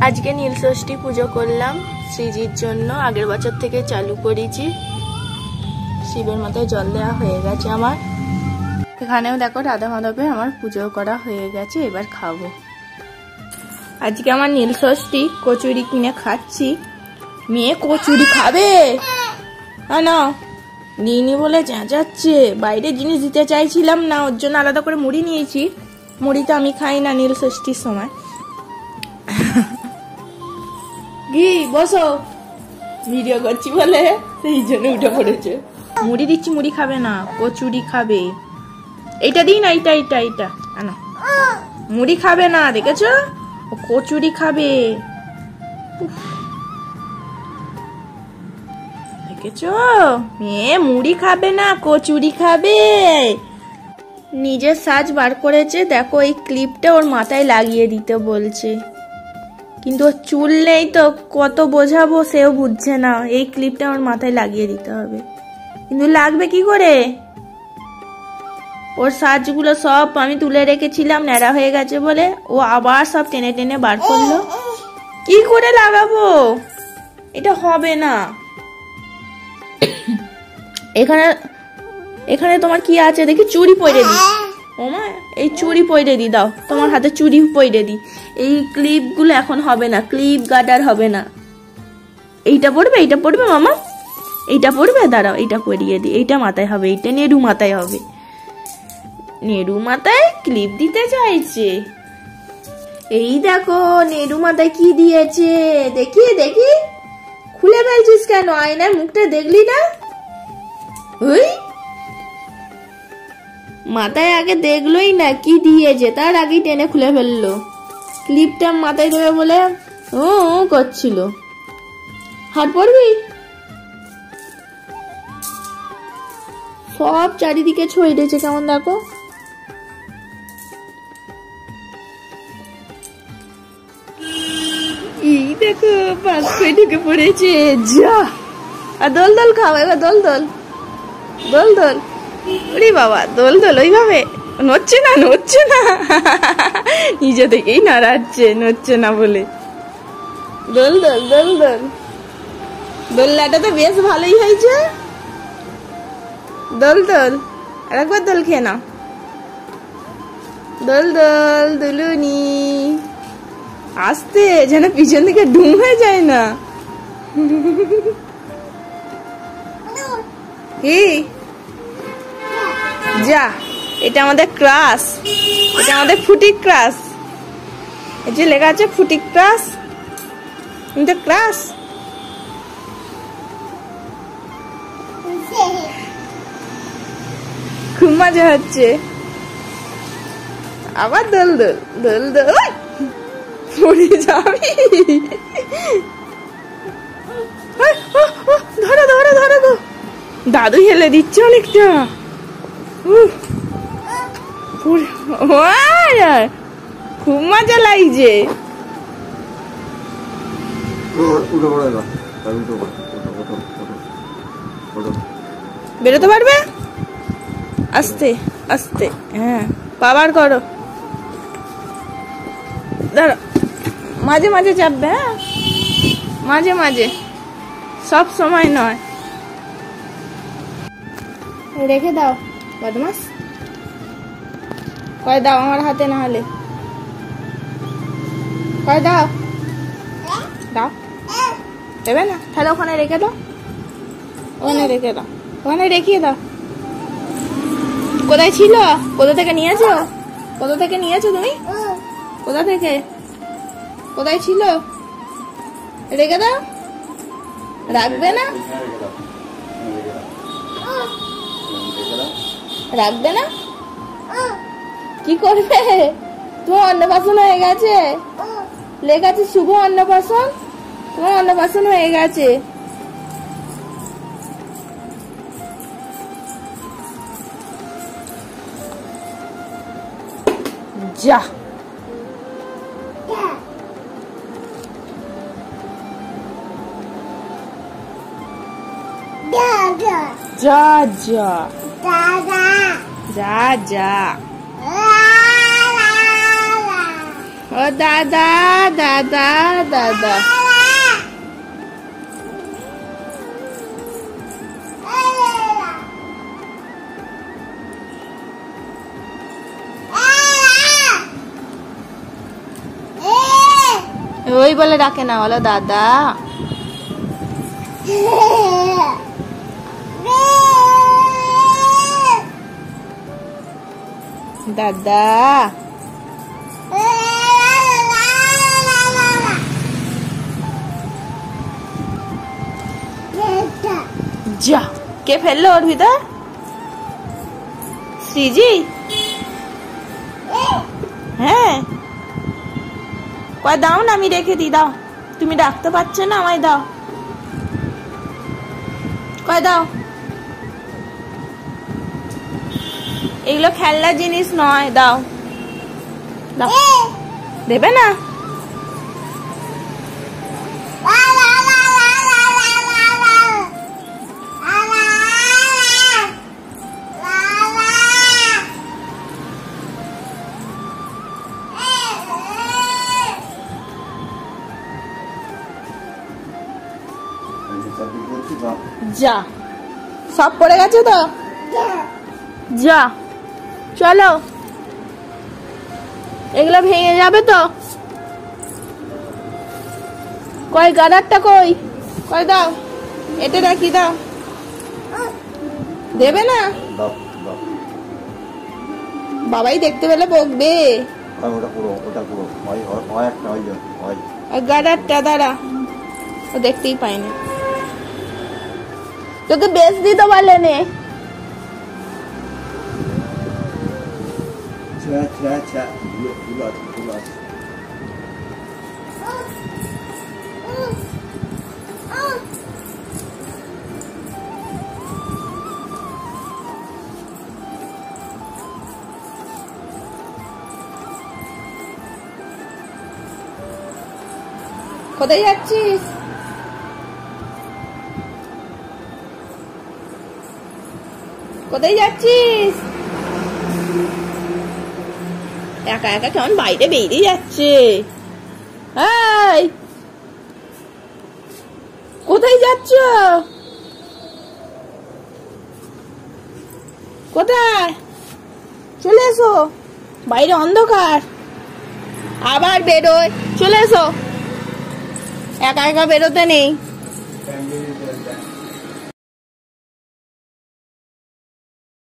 আজকে নীলষষ্ঠী পুজো করলাম শ্রীজির জন্য, আগের বছর থেকে চালু করেছি। শিবের মাথায় জল দেওয়া হয়ে গেছে আমার। এখানেও দেখো রাধা মাধবে আমার পুজো করা হয়ে গেছে, এবার খাবো। আজকে আমার নীলষষ্ঠী, কচুরি কিনে খাচ্ছি। মেয়ে কচুরি খাবে না, নিইনি বলে চেঁচাচ্ছে। বাইরে জিনিস দিতে চাইছিলাম না, ওর জন্য আলাদা করে মুড়ি নিয়েছি। মুড়িটা আমি খাই না নীলষষ্ঠীর সময়। কি বসো, ভিডিও করছি বলে সেই জন্য উঠে পড়েছে। মুড়ি দিচ্ছি, মুড়ি খাবে না, কচুরি খাবে। এইটা দিই না, এইটা এইটা এইটা আনো। মুড়ি খাবে না, দেখেছো, ও কচুরি খাবে। দেখেছো, মেয়ে মুড়ি খাবে না, কচুরি খাবে। নিজের সাজ বার করেছে, দেখো এই ক্লিপটা ওর মাথায় লাগিয়ে দিতে বলছে, কিন্তু ওর চুল নেই তো কত বোঝাবো, সেও বুঝছে না। এই ক্লিপটা ওর মাথায় লাগিয়ে দিতে হবে, কিন্তু লাগবে কি করে? ওর সাজগুলো সব আমি তুলে রেখেছিলাম, ন্যাড়া হয়ে গেছে বলে ও আবার সব টেনে টেনে বার করলো। কি করে লাগাবো? এটা হবে না। এখানে এখানে তোমার কি আছে দেখি, চুড়ি পরে দি। ওমা, এই চুড়ি পরে দি, দাও তোমার হাতে চুড়ি পরে দি। এই ক্লিপ গুলো এখন হবে না, ক্লিপ গার্ডার হবে না। এইটা পড়বে, এইটা পড়বে মামা, এইটা পড়বে, দাঁড়াও এইটা পরিয়ে দি। এইটা মাথায় হবে, এইটা নেড়ু মাথায় হবে। নেড়ু মাথায় ক্লিপ দিতে চাইছে। এই দেখো নেড়ু মাথায় কি দিয়েছে, দেখি দেখি। খুলে ফেলছিস কেন? আয়নার মুখটা দেখলি না? ওই মাথায় আগে দেখলোই না কি দিয়েছে, তার আগেই টেনে খুলে ফেললো। ক্লিপটা মাথায় দেবে বলে ও করছিল। হাত পড়বি? সব চারিদিকে ছড়িয়েছে কেমন দেখো। এই দেখো পাঁচ করে ঢুকে পড়েছে। যা, আর দোল দোল খাও এবার, দোল দোল দোল দোল। ওরে বাবা, দোল দোল ওইভাবে নড়ছে না, নড়ছে না, নিজে থেকেই নাড়াচ্ছে, নড়ছে না বলে। দোল দোল দোল দোল। দোলনাটা তো বেশ ভালোই হয়েছে। দোল দোল, আরেকবার দোল খেয়ে নাও। দোল দোল দুলুনি। আস্তে, যেন পিছন দিকে ডুম হয়ে যায় না। কি যা, এটা আমাদের ক্লাস, এটা আমাদের ফুটি ক্লাস। এই যে লেখা আছে ফুটি ক্লাস, কিন্তু ক্লাস। খুব মজা হচ্ছে। আবার দোল দোল দোল দোল। পড়ে যাবি। ধরো ধরো ধরো গো, দাদু হেলে দিচ্ছে অনেকটা। খুব মজা লাগছে। বেরোতে পারবে? আস্তে আস্তে, হ্যাঁ পাবার করো। ধরো, মাঝে মাঝে চাপবে, হ্যাঁ মাঝে মাঝে, সব সময় নয়। রেখে দাও বদমাস। কয় দাও আমার হাতে, না হলে কয় দাও, দাও দেবে না, তাহলে ওখানে রেখে দাও, ওখানে রেখে দাও, ওখানে রেখিয়ে দাও। কোথায় ছিল? কোথা থেকে নিয়েছো? কোথা থেকে নিয়েছো তুমি? কোথা থেকে? কোথায় ছিল? রেখে দাও। রাখবে না, রাখবে না, কি করবে? তোমার অন্নপ্রাশন হয়ে গেছে, লেখা আছে শুভ অন্নপ্রাশন, তোমার অন্নপ্রাশন হয়ে গেছে। যা, যা যা যা যা। ও দাদা দাদা, দাদা। ওই বলে ডাকে না, বলো দাদা। দাদা যা, কে ফেললো ওর ভিতর? শ্রীজি? হ্যাঁ, কয় দাও না, আমি রেখে দিই, দাও। তুমি ডাকতে পারছো না, আমায় দাও, কয় দাও। এগুলো খেলনার জিনিস নয়, দাও দাও। দেবে না? যা, সব পড়ে গেছে তো, যা চলো, এগুলো ভেঙে যাবে তো। কই গাডারটা কই? কই দাও, এটা রাখি, দাও। দেবে না? বাবাই দেখতে পেলে বকবে। গাডারটা দাঁড়া, ও দেখতেই পাই না, তোকে বেশ দিতে বলে নে। কোথায় যাচ্ছিস? কোথায় যাচ্ছিস? একা একা কেমন বাইরে বেরিয়ে যাচ্ছে। এই, কোথায় যাচ্ছ? কোথায়? চলে এসো, বাইরে অন্ধকার। আবার বেরোয়, চলে এসো, একা একা বেরোতে নেই।